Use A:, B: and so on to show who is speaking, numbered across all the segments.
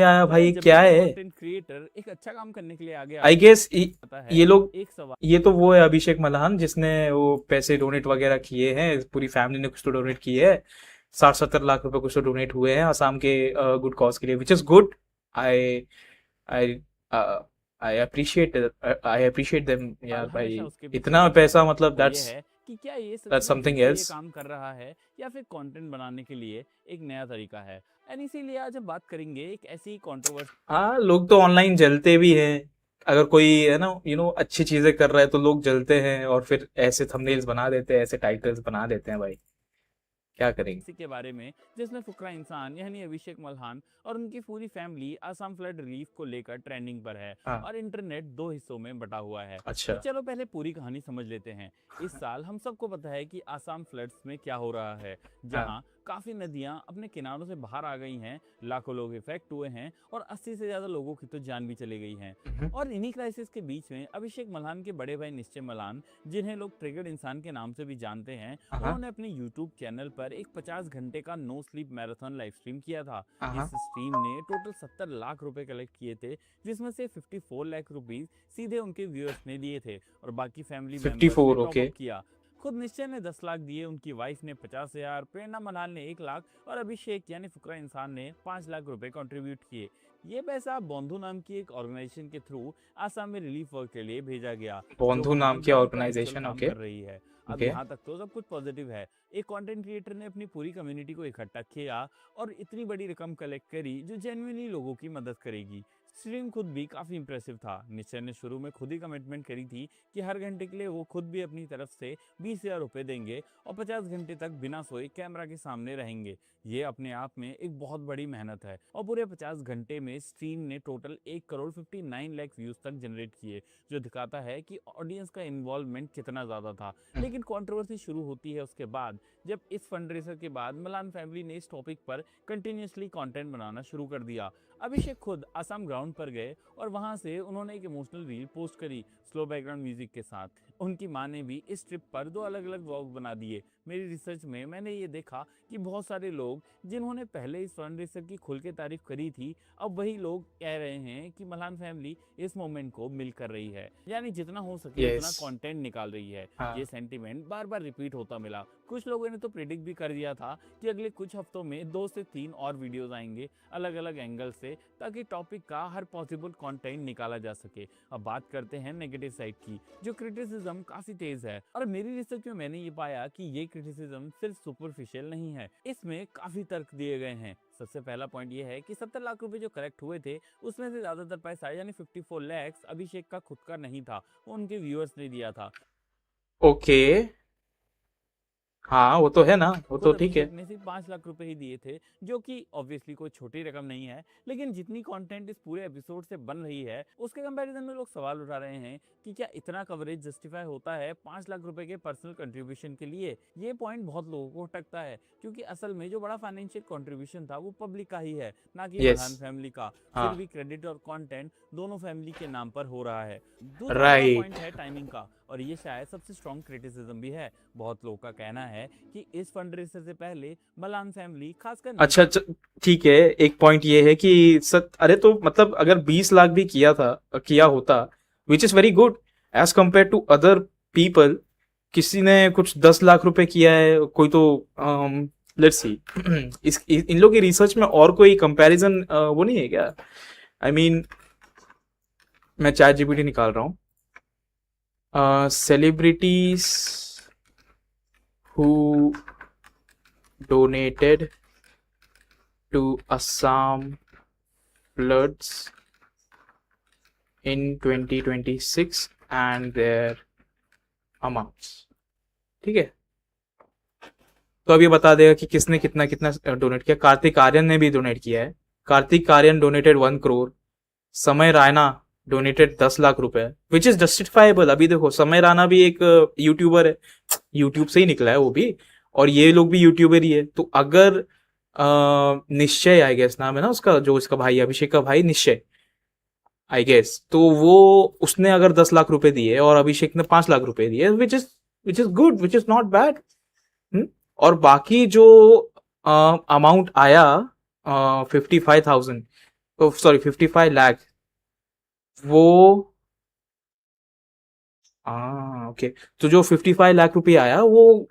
A: आया
B: मगर
A: भाई,
B: जब
A: क्या
B: भी
A: है?
B: कंटेंट क्रिएटर एक अच्छा काम करने के लिए आगे
A: आई गेस
B: आता
A: ये
B: है,
A: लोग,
B: एक सवाल
A: ये तो वो है अभिषेक मल्हान जिसने वो पैसे डोनेट वगैरह किए हैं, पूरी फैमिली ने कुछ तो डोनेट किए हैं, 60-70 लाख रुपए कुछ तो डोनेट हुए हैं असम के गुड कॉज के लिए, which is good. I I I appreciate them यार
B: हमेशा
A: भाई।
B: उसके पीछे
A: इतना
B: रहता
A: पैसा
B: है।
A: मतलब
B: वो ये
A: दैट्स
B: है कि क्या ये सच
A: दैट्स
B: में दिल
A: समथिंग
B: से ये
A: एल्स।
B: काम कर रहा है या फिर कंटेंट बनाने के लिए एक नया तरीका है। एंड इसीलिए आज हम बात करेंगे एक ऐसी कंट्रोवर्सी
A: हाँ, लोग तो ऑनलाइन जलते भी हैं। अगर कोई है ना, अच्छी चीजें कर रहा है तो लोग जलते हैं और फिर ऐसे थंबनेल्स बना देते हैं, ऐसे टाइटल्स बना देते हैं भाई। क्या करेंगे?
B: के बारे में, जिसमें फुकरा इंसान यानी अभिषेक मल्हान और उनकी पूरी फैमिली आसाम फ्लड रिलीफ को लेकर ट्रेंडिंग पर है
A: हाँ।
B: और इंटरनेट दो हिस्सों में बटा हुआ है।
A: अच्छा।
B: तो चलो पहले पूरी कहानी समझ लेते हैं। इस साल हम सबको पता है कि आसाम फ्लड्स में क्या हो रहा है,
A: हाँ।
B: जहां काफी नदियां अपने किनारों से बाहर आ गई हैं, लाखों लोग इफेक्ट हुए हैं और 80 से ज्यादा लोगों की तो जान भी चली गई है।
A: हम्म।
B: और इन्हीं क्राइसिस के बीच में अभिषेक मल्हान के बड़े भाई निश्चय मल्हान, जिन्हें लोग ट्रिगर्ड इंसान के नाम से भी जानते हैं,
A: हाँ।
B: उन्होंने अपने यूट्यूब चैनल पर एक 50 घंटे का no sleep marathon live stream किया था। इस
A: हाँ।
B: स्ट्रीम ने टोटल 70 लाख रुपए कलेक्ट किए थे, जिसमें से 54 लाख रुपीस सीधे उनके व्यूअर्स ने दिए थे और बाकी फैमिली
A: फिफ्टी
B: मेंबर्स ने
A: फोर
B: टॉप
A: ओके।
B: अप किया। खुद निश्चय ने 10 लाख दिए, उनकी वाइफ ने 50,000, प्रेरणा मलाल ने 1 लाख और अभिषेक यानी फुकरा इंसान ने 5 लाख रुपए कंट्रीब्यूट किए। ये पैसा बंधु नाम की एक ऑर्गेनाइजेशन के थ्रू आसाम में रिलीफ वर्क के लिए भेजा गया, जो
A: बंधु
B: वहां
A: नाम की
B: ग्राउंड पर एक्चुअल
A: ऑर्गेनाइजेशन,
B: काम
A: ओके।
B: कर रही है। अब
A: ओके।
B: यहाँ तक तो सब कुछ पॉजिटिव है। एक कंटेंट क्रिएटर ने अपनी पूरी कम्युनिटी को इकट्ठा किया और इतनी बड़ी रकम कलेक्ट करी जो जेन्युइनली लोगों की मदद करेगी। स्ट्रीम खुद भी काफी इंप्रेसिव था। निश्चय ने शुरू में खुद ही कमिटमेंट करी थी कि हर घंटे के लिए वो खुद भी अपनी तरफ से 20,000 रुपए देंगे और 50 घंटे तक बिना सोए कैमरा के सामने रहेंगे। ये अपने आप में एक बहुत बड़ी मेहनत है और पूरे 50 घंटे में स्ट्रीम ने टोटल 1 करोड़ 59 लाख व्यूज तक जनरेट किए, जो दिखाता है कि ऑडियंस का इन्वॉल्वमेंट कितना ज़्यादा था। लेकिन कंट्रोवर्सी शुरू होती है उसके बाद, जब इस फंडरेजर के बाद मलान फैमिली ने इस टॉपिक पर कंटिन्यूसली कंटेंट बनाना शुरू कर दिया। अभिषेक खुद आसाम ग्राउंड पर गए और वहां से उन्होंने एक इमोशनल रील पोस्ट करी स्लो बैकग्राउंड म्यूजिक के साथ। उनकी माँ ने भी इस ट्रिप पर 2 अलग-अलग व्लॉग बना दिए। मेरी रिसर्च में मैंने ये देखा कि बहुत सारे लोग जिन्होंने पहले इस फंडरेजर की खुल के तारीफ करी थी, अब वही लोग कह रहे हैं कि मलान फैमिली इस मोमेंट को मिल कर रही है, यानी जितना हो सके
A: यस।
B: उतना कंटेंट निकाल रही है। ये
A: हाँ।
B: सेंटीमेंट बार बार रिपीट होता मिला। कुछ लोगों ने तो प्रिडिक्ट भी कर दिया था कि अगले कुछ हफ्तों में 2 से 3 और वीडियोस आएंगे अलग अलग एंगल से, ताकि टॉपिक का हर पॉसिबल कंटेंट निकाला जा सके। अब बात करते हैं नेगेटिव साइड की, जो क्रिटिसिज्म काफी तेज है। और मेरी रिसर्च में मैंने ये पाया कि ये क्रिटिसिज्म सिर्फ सुपरफिशियल नहीं है, इसमें काफी तर्क दिए गए हैं। सबसे पहला पॉइंट ये है कि 70 लाख रुपए जो कलेक्ट हुए थे, उसमें से ज्यादातर पैसा यानी 54 लैक्स अभिषेक का खुद का नहीं था, वो उनके व्यूअर्स ने दिया था।
A: ओके। हाँ, वो तो है ना, वो तो
B: खुद
A: ठीक है।
B: अभिषेक ने सिर्फ 5 लाख रुपए ही दिए थे, जो कि ऑब्वियसली कोई छोटी रकम नहीं है। लेकिन जितनी कंटेंट इस पूरे एपिसोड से बन रही है, उसके कंपैरिजन में लोग सवाल उठा रहे हैं कि क्या इतना कवरेज जस्टिफाई होता है 5 लाख रुपए के पर्सनल कंट्रीब्यूशन के लिए। ये पॉइंट बहुत लोगों को अटकता है, क्योंकि असल में जो बड़ा फाइनेंशियल कंट्रीब्यूशन था वो पब्लिक का ही है, ना कि
A: यस।
B: मल्हान फैमिली का। फिर
A: हाँ।
B: भी क्रेडिट और कंटेंट दोनों फैमिली के नाम पर हो रहा है। दूसरा बड़ा पॉइंट
A: राइट।
B: है टाइमिंग का, और ये शायद सबसे स्ट्रॉन्ग क्रिटिसिज्म भी है। बहुत लोगों का कहना है कि इस फंडरेजर से पहले मलान फैमिली, खासकर
A: अच्छा, ठीक है। एक पॉइंट ये है कि अरे तो मतलब अगर 20 लाख भी किया होता, which is very good as compare to other people. किसी ने कुछ 10 लाख रुपए किया है, कोई तो लेट्स सी इन लोग की रिसर्च में और कोई कंपैरिजन वो नहीं है क्या? आई मीन, मैं चैट जीपीटी निकाल रहा हूँ। Celebrities who donated to Assam floods in 2026 and their amounts। ठीक है, तो अब ये बता देगा कि किसने कितना कितना डोनेट किया। कार्तिक आर्यन ने भी डोनेट किया है। कार्तिक आर्यन डोनेटेड 1 करोड़। समय रायना डोनेटेड 10 लाख रुपए, विच इज जस्टिफाइबल। अभी देखो, समय राणा भी एक यूट्यूबर है, यूट्यूब से ही निकला है वो भी, और ये लोग भी यूट्यूबर ही है। तो अगर निश्चय आई गेस नाम है ना उसका, जो इसका भाई अभिषेक का भाई निश्चय, आई गेस, तो वो उसने अगर 10 लाख रुपए दिए और अभिषेक ने 5 लाख रुपए दिए, which is good, which is not bad. और बाकी जो अमाउंट आया 55,000, सॉरी 55 लाख वो हाँ ओके। तो जो 55 लाख रुपए आया वो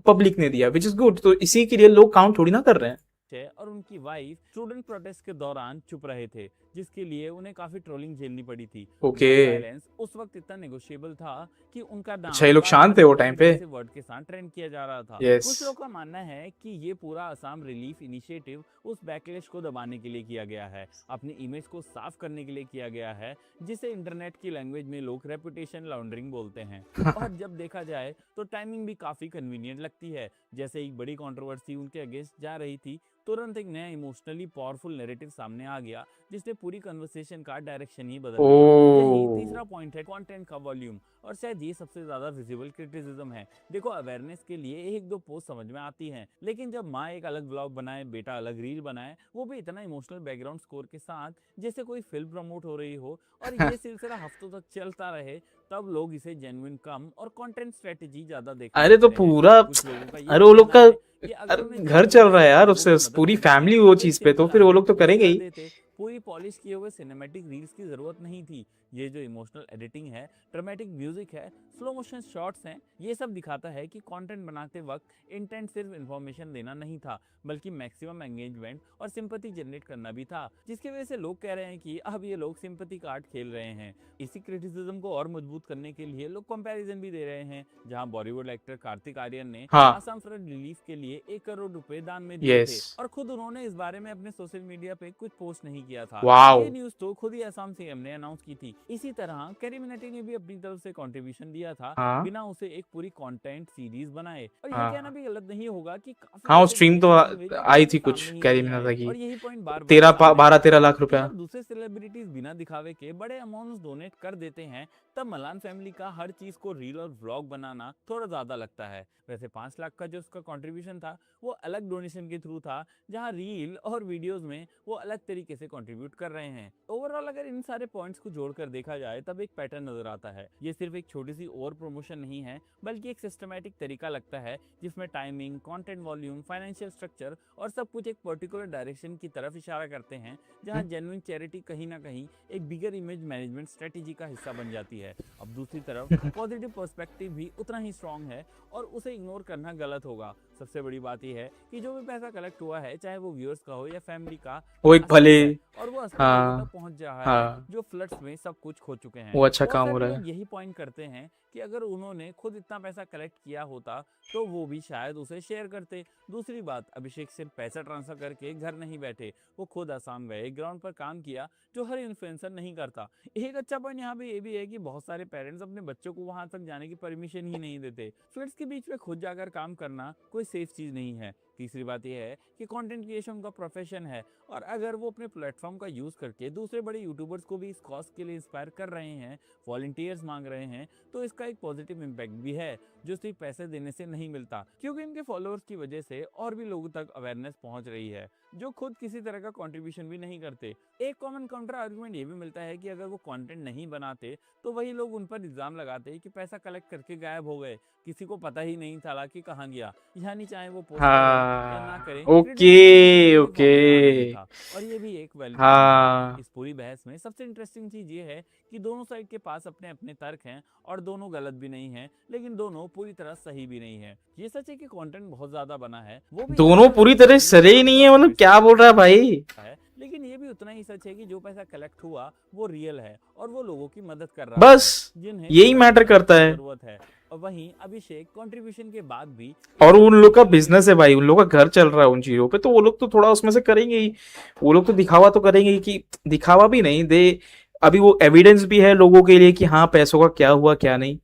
A: पब्लिक ने दिया, विच इज गुड। तो इसी के लिए लोग काउंट थोड़ी ना कर रहे हैं।
B: है और उनकी वाइफ स्टूडेंट प्रोटेस्ट के दौरान चुप रहे थे, जिसके लिए उन्हें काफी ट्रोलिंग झेलनी पड़ी थी।
A: ओके।
B: गन वायलेंस उस वक्त इतना नेगोशिएबल था कि उनका
A: अच्छा,
B: नाम
A: ये लोग
B: बार
A: शांत
B: बार
A: थे वो
B: बहुत
A: टाइम पे।
B: अग्रेसिव वर्ड के साथ ट्रेंड किया जा रहा था।
A: यस।
B: कुछ लोगों का मानना है कि ये पूरा असम रिलीफ इनिशिएटिव उस बैकलैश को दबाने के लिए किया गया है, अपनी इमेज को साफ करने के लिए किया गया है, जिसे इंटरनेट की लैंग्वेज में लोग रेपुटेशन लॉन्ड्रिंग बोलते हैं। और जब देखा जाए तो टाइमिंग भी काफी कन्वीनियंट लगती है। जैसे एक बड़ी कंट्रोवर्सी उनके अगेंस्ट जा रही थी, तुरंत एक नया इमोशनली पावरफुल नैरेटिव सामने आ गया, जिसने पूरी कन्वर्सेशन का डायरेक्शन ही बदल दिया। यही
A: ओ
B: तीसरा पॉइंट है, कंटेंट का वॉल्यूम, और शायद ये सबसे ज्यादा विजिबल क्रिटिसिज्म है। देखो, अवेयरनेस के लिए एक दो पोस्ट समझ में आती हैं, लेकिन जब माँ एक अलग ब्लॉग बनाए, बेटा अलग रील बनाए, वो भी इतना इमोशनल बैकग्राउंड स्कोर के साथ जैसे कोई फिल्म प्रमोट हो रही हो, और ये सिलसिला हफ्तों तक चलता रहे, तब लोग इसे जेन्युइन कम और कंटेंट स्ट्रेटेजी ज्यादा देखने
A: अरे तो
B: लगते हैं।
A: पूरा
B: कुछ लोगों का ये
A: अरे वो लोग
B: मानना
A: का
B: है कि अगर उन्हें
A: घर
B: जेन्युइन
A: चल रहा है
B: पैसे
A: यार,
B: लोगों
A: उससे
B: की मदद
A: पूरी
B: करनी
A: फैमिली
B: थी,
A: वो
B: तो एक
A: चीज पे, तो
B: सिंपल
A: फिर वो लोग तो
B: अल्टरनेटिव
A: करेंगे
B: कर
A: ही।
B: देते। पूरी पॉलिश किए हुए सिनेमैटिक रील्स की जरूरत नहीं थी। ये जो इमोशनल एडिटिंग है, ड्रामेटिक म्यूजिक है, स्लो मोशन शॉट्स हैं, ये सब दिखाता है कि कंटेंट बनाते वक्त इंटेंट सिर्फ इन्फॉर्मेशन देना नहीं था, बल्कि मैक्सिमम एंगेजमेंट और सिंपैथी जनरेट करना भी था, जिसकी वजह से लोग कह रहे हैं कि अब ये लोग सिंपैथी कार्ड खेल रहे हैं। इसी क्रिटिसिज्म को और मजबूत करने के लिए लोग कंपैरिजन भी दे रहे हैं, जहां बॉलीवुड एक्टर कार्तिक आर्यन ने
A: हाँ।
B: आसाम फ्लड रिलीफ के लिए 1 करोड़ रुपए दान में दिए
A: यस।
B: थे, और खुद उन्होंने इस बारे में अपने सोशल मीडिया पे कुछ पोस्ट नहीं किया था।
A: वाओ।
B: ये न्यूज तो खुद ही असम सीएम ने अनाउंस की थी। इसी तरह कैरी मिनाटी ने भी अपनी तरफ से कंट्रीब्यूशन दिया था,
A: हाँ
B: बिना उसे एक पूरी कंटेंट सीरीज बनाए। और ये कहना
A: हाँ
B: भी गलत नहीं होगा कि काफी
A: हाँ, वो
B: ऐसे
A: स्ट्रीम तो
B: क्रिएशंस होंगे जो अभी
A: आई
B: तक
A: थी
B: सामने
A: कुछ
B: ही
A: कैरी
B: नहीं आए,
A: मिनाटा की।
B: और यही पॉइंट बार बार
A: तेरह
B: सामने
A: बारह
B: आता
A: 13
B: है
A: लाख
B: कि
A: रुपया।
B: जब दूसरे सेलिब्रिटीज बिना दिखावे के बड़े अमाउंट्स डोनेट कर देते हैं, तब मलान फैमिली का हर चीज को रील और व्लॉग बनाना थोड़ा ज्यादा लगता है। वैसे 5 लाख का जो उसका कंट्रीब्यूशन था, वो अलग डोनेशन के थ्रू था, जहां रील और वीडियोस में वो अलग तरीके से कंट्रीब्यूट कर रहे हैं। ओवरऑल अगर इन सारे पॉइंट्स को जोड़कर देखा जाए, तब एक पैटर्न नजर आता है। ये सिर्फ एक छोटी सी ओवर प्रमोशन नहीं है, बल्कि एक सिस्टमैटिक तरीका लगता है, जिसमें timing, content volume, financial structure और सब कुछ एक पर्टिकुलर डायरेक्शन की तरफ इशारा करते हैं, जहां जेन्युइन चैरिटी कहीं ना कहीं एक बिगर इमेज मैनेजमेंट स्ट्रेटेजी का हिस्सा बन जाती है। अब दूसरी तरफ पॉजिटिव पर्सपेक्टिव भी उतना ही स्ट्रांग है, और उसे इग्नोर करना गलत होगा। सबसे बड़ी बात यह है कि जो भी पैसा कलेक्ट हुआ है, चाहे वो व्यूअर्स का हो या फैमिली का,
A: वो एक भले।
B: असली है, और वो असली लोगों
A: हाँ
B: तक पहुंच रहा है,
A: हाँ,
B: जो फ्लड्स में सब कुछ खो चुके हैं।
A: वो अच्छा
B: बहुत
A: काम हो
B: सारे
A: रहा है।
B: लोग यही पॉइंट करते हैं कि अगर उन्होंने खुद इतना पैसा कलेक्ट किया होता, तो वो भी शायद उसे शेयर करते। दूसरी बात, अभिषेक सिर्फ पैसा ट्रांसफर करके घर नहीं बैठे, वो खुद आसाम गए, ग्राउंड पर काम किया, जो हर इन्फ्लुएंसर नहीं करता। एक अच्छा पॉइंट यहाँ पे ये भी है कि बहुत सारे पेरेंट्स अपने बच्चों को वहां तक जाने की परमिशन ही नहीं देते। फ्लड्स के बीच में खुद जाकर काम करना कोई सेफ चीज नहीं है। तीसरी बात यह है कि कंटेंट क्रिएशन उनका प्रोफेशन है, और अगर वो अपने प्लेटफॉर्म का यूज करके दूसरे बड़े यूट्यूबर्स को भी इस कॉज के लिए इंस्पायर कर रहे हैं, वॉलंटियर्स मांग रहे हैं, तो इसका एक पॉजिटिव इम्पैक्ट भी है, जो सिर्फ पैसे देने से नहीं मिलता, क्योंकि इनके फॉलोअर्स की वजह से और भी लोगों तक अवेयरनेस पहुंच रही है, जो खुद किसी तरह का कंट्रीब्यूशन भी नहीं करते। एक कॉमन काउंटर आर्गुमेंट ये भी मिलता है कि अगर वो कंटेंट नहीं बनाते, तो वही लोग उन पर इल्जाम लगाते कि पैसा कलेक्ट करके गायब हो गए, किसी को पता ही नहीं था कि कहाँ गया। यानी चाहे वो पोस्ट करें या ना
A: हाँ
B: करें,
A: ओके
B: क्रिटिसिज्म
A: ओके।
B: किसी भी फॉर्म में आ रहा ही था, और ये भी एक वैलिड पॉइंट है।
A: हाँ
B: इस पूरी बहस में सबसे इंटरेस्टिंग चीज ये है कि दोनों साइड के पास अपने अपने तर्क हैं, और दोनों गलत भी नहीं है, लेकिन दोनों पूरी तरह सही भी नहीं है। ये सच है कि कंटेंट बहुत ज्यादा बना है, वो भी
A: दोनों पूरी तरह सरे ही नहीं है, मतलब क्या बोल रहा है भाई।
B: है, लेकिन ये भी उतना ही सच है कि जो पैसा कलेक्ट हुआ वो रियल है, और वो लोगों की मदद कर रहा
A: बस
B: है जिन्हें
A: यही मैटर करता है।
B: जरूरत है। और वहीं अभिषेक कंट्रीब्यूशन के बाद भी,
A: और उन लोग का बिजनेस है भाई, उन लोग का घर चल रहा है उन चीजों पे, तो वो लोग तो थोड़ा उसमें से करेंगे ही। वो लोग तो दिखावा तो करेंगे ही, कि दिखावा भी नहीं दे, अभी वो एविडेंस भी है लोगों के लिए कि हाँ पैसों का क्या हुआ क्या नहीं।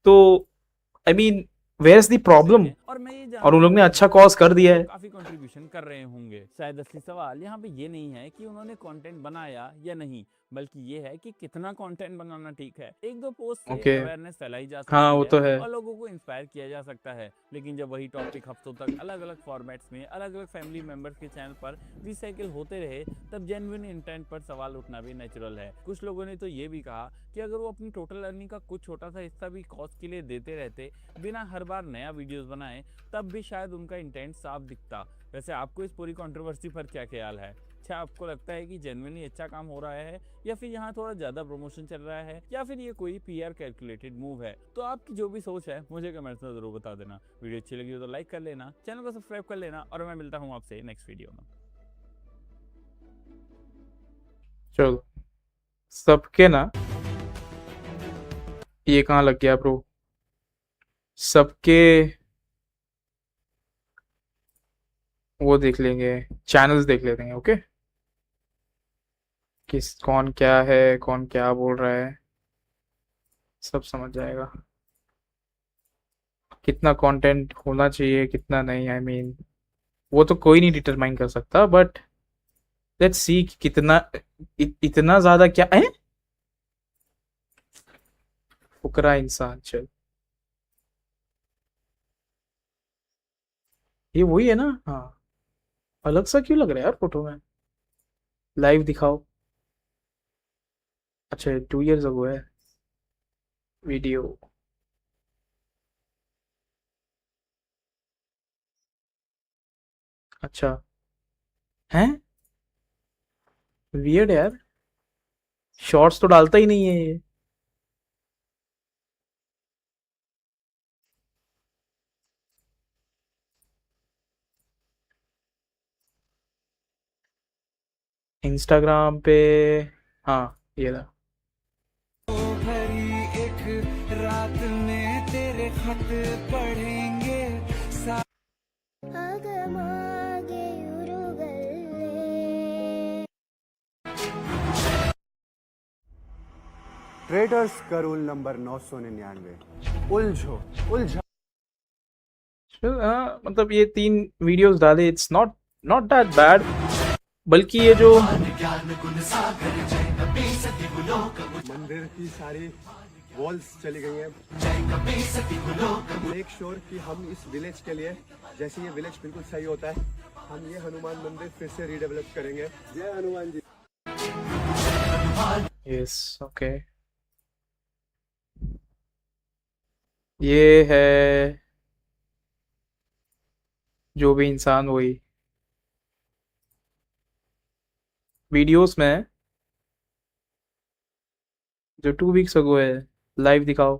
A: तो I mean where is the problem.
B: और मैं ये
A: और उन लोग ने अच्छा
B: जानता
A: कॉज कर दिया है।
B: काफी कंट्रीब्यूशन कर रहे होंगे। शायद असली सवाल यहाँ पे ये नहीं है कि उन्होंने कंटेंट बनाया या नहीं, बल्कि ये है कि कितना कंटेंट बनाना ठीक है। एक दो पोस्ट से
A: ओके।
B: अवेयरनेस फैलाई जा
A: हाँ
B: सकती
A: वो
B: है
A: तो है।
B: और लोगों को इंस्पायर किया जा सकता है, लेकिन जब वही टॉपिक हफ्तों तक अलग अलग फॉर्मेट्स में अलग अलग फैमिली मेंबर्स के चैनल पर रिसाइकिल होते रहे, तब जेन्युइन इंटेंट पर सवाल उठना भी नेचुरल है। कुछ लोगों ने तो ये भी कहा कि अगर वो अपनी टोटल अर्निंग का कुछ छोटा सा हिस्सा भी कॉज के लिए देते रहते, बिना हर बार नया वीडियोस बनाए, तब भी शायद उनका इंटेंट साफ दिखता। वैसे आपको इस पूरी कंट्रोवर्सी पर क्या ख्याल है? क्या आपको लगता है कि जेन्युइनली अच्छा काम हो रहा है, या फिर यहाँ थोड़ा ज़्यादा प्रमोशन चल रहा है, या फिर ये कोई पीआर कैलकुलेटेड मूव है? तो आपकी जो भी सोच है मुझे कमेंट्स में ज़रूर बता देना। वीडियो अच्छी लगी हो तो लाइक कर लेना, चैनल को सब्सक्राइब कर लेना, और मैं मिलता हूँ आपसे नेक्स्ट वीडियो में।
A: चलो सबके ना, ये कहाँ लग गया ब्रो? सबके वो देख लेंगे, चैनल्स देख लेते हैं। ओके, किस कौन क्या है, कौन क्या बोल रहा है, सब समझ जाएगा। कितना कंटेंट होना चाहिए, कितना नहीं, आई मीन वो तो कोई नहीं डिटरमाइन कर सकता, बट लेट्स सी कितना इतना ज्यादा क्या है। फुकरा इंसान, चल ये वही है ना? हाँ, अलग सा क्यों लग रहा है यार फोटो में? लाइव दिखाओ। अच्छा 2 years अगो है वीडियो। अच्छा है, वियर्ड यार, शॉर्ट्स तो डालता ही नहीं है ये। इंस्टाग्राम पे, हाँ ये रहा।
C: भरी एक रात में तेरे खत पढ़ेंगे
D: ಆಗಮಾಗೆ ಉರುಗಲ್ಲೇ
E: ट्रेडर्स का रूल नंबर 999, उलझो उलझा।
A: चल, हाँ मतलब ये 3 वीडियोस डाले, it's not not that bad. बल्कि ये जो
E: मंदिर की सारी वॉल्स चली गई हैं। मेक श्योर कि हम इस विलेज के लिए, जैसे ये विलेज बिल्कुल सही होता है, हम ये हनुमान मंदिर फिर से रीडेवलप करेंगे। जय हनुमान जी।
A: यस ओके, ये है जो भी इंसान वही वीडियोस में जो 2 weeks अगो है। लाइव दिखाओ।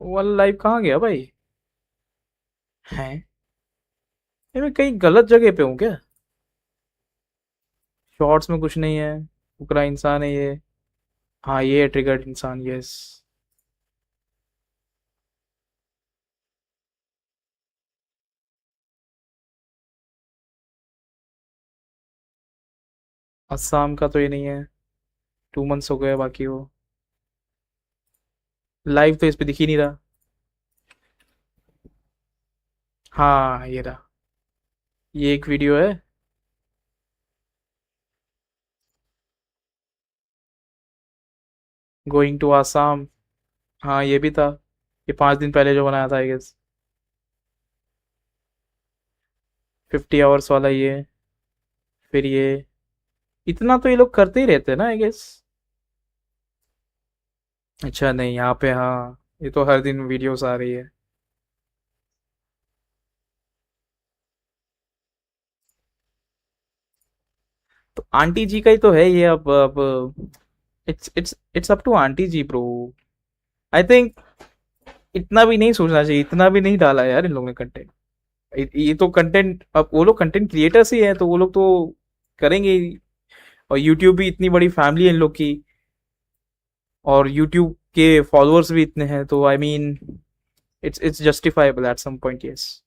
A: वो वाला लाइव कहाँ गया भाई? हैं, ये मैं कहीं गलत जगह पे हूँ क्या? शॉर्ट्स में कुछ नहीं है, फुकरा इंसान है ये। हाँ ये है ट्रिगर्ड इंसान, यस। असम का तो ये नहीं है, 2 months हो गए बाकी वो। लाइव तो इस पे दिख ही नहीं रहा। हाँ ये रहा, ये एक वीडियो है। गोइंग टू आसाम, हाँ ये भी था, ये 5 दिन पहले जो बनाया था आई गेस। 50 hours वाला ये, फिर ये, इतना तो ये लोग करते ही रहते हैं ना आई गेस। अच्छा नहीं, यहाँ पे हाँ, ये तो हर दिन वीडियोस आ रही है। तो आंटी जी का ही तो है ये। अब it's up to aunty ji bro. I think इतना भी नहीं सोचना चाहिए, इतना भी नहीं डाला है यार इन लोगों ने कंटेंट। ये तो कंटेंट, अब वो लोग कंटेंट क्रिएटर्स ही हैं तो वो लोग तो करेंगे ही। और यूट्यूब भी इतनी बड़ी फैमिली है इन लोग की, और यूट्यूब के फॉलोअर्स भी इतने हैं, तो I mean it's justifiable at some point, yes.